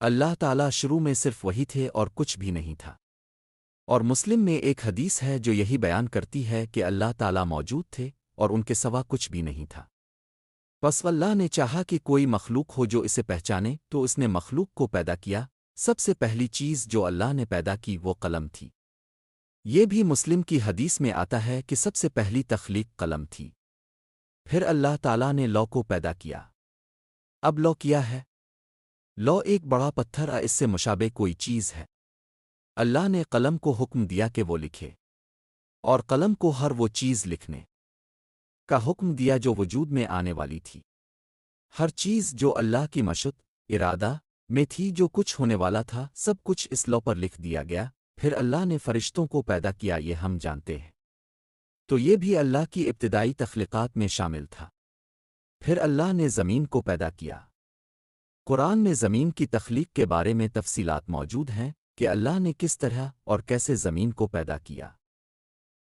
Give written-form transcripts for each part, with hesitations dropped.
اللہ تعالیٰ شروع میں صرف وہی تھے اور کچھ بھی نہیں تھا۔ اور مسلم میں ایک حدیث ہے جو یہی بیان کرتی ہے کہ اللہ تعالیٰ موجود تھے اور ان کے سوا کچھ بھی نہیں تھا۔ پس اللہ نے چاہا کہ کوئی مخلوق ہو جو اسے پہچانے تو اس نے مخلوق کو پیدا کیا۔ سب سے پہلی چیز جو اللہ نے پیدا کی وہ قلم تھی۔ یہ بھی مسلم کی حدیث میں آتا ہے کہ سب سے پہلی تخلیق قلم تھی۔ پھر اللہ تعالیٰ نے لو کو پیدا کیا۔ اب لو کیا ہے؟ لو ایک بڑا پتھر اس سے مشابہ کوئی چیز ہے۔ اللہ نے قلم کو حکم دیا کہ وہ لکھے، اور قلم کو ہر وہ چیز لکھنے کا حکم دیا جو وجود میں آنے والی تھی۔ ہر چیز جو اللہ کی مشیت ارادہ میں تھی، جو کچھ ہونے والا تھا، سب کچھ اس لوح پر لکھ دیا گیا۔ پھر اللہ نے فرشتوں کو پیدا کیا، یہ ہم جانتے ہیں، تو یہ بھی اللہ کی ابتدائی تخلیقات میں شامل تھا۔ پھر اللہ نے زمین کو پیدا کیا۔ قرآن میں زمین کی تخلیق کے بارے میں تفصیلات موجود ہیں کہ اللہ نے کس طرح اور کیسے زمین کو پیدا کیا۔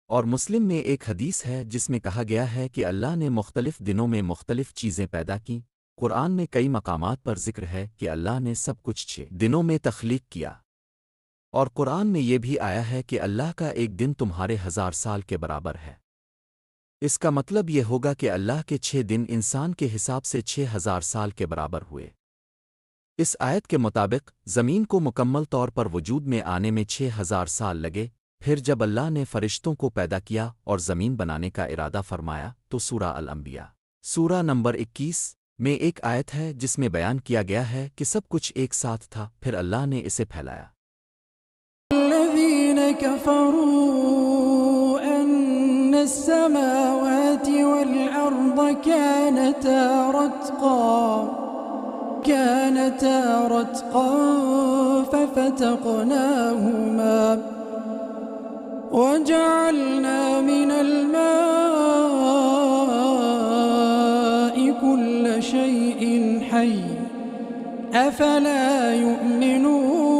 اور مسلم میں ایک حدیث ہے جس میں کہا گیا ہے کہ اللہ نے مختلف دنوں میں مختلف چیزیں پیدا کیں۔ قرآن میں کئی مقامات پر ذکر ہے کہ اللہ نے سب کچھ 6 دنوں میں تخلیق کیا، اور قرآن میں یہ بھی آیا ہے کہ اللہ کا ایک دن تمہارے 1000 سال کے برابر ہے۔ اس کا مطلب یہ ہوگا کہ اللہ کے 6 دن انسان کے حساب سے 6000 سال کے برابر ہوئے۔ اس آیت کے مطابق زمین کو مکمل طور پر وجود میں آنے میں 6000 سال لگے۔ پھر جب اللہ نے فرشتوں کو پیدا کیا اور زمین بنانے کا ارادہ فرمایا تو سورہ الانبیاء سورہ نمبر 21 میں ایک آیت ہے جس میں بیان کیا گیا ہے کہ سب کچھ ایک ساتھ تھا، پھر اللہ نے اسے پھیلایا۔ الذين كفروا أن السماوات والأرض كانتا رتقا ففتقناهما وجعلنا من الماء كل شيء حي أفلا يؤمنون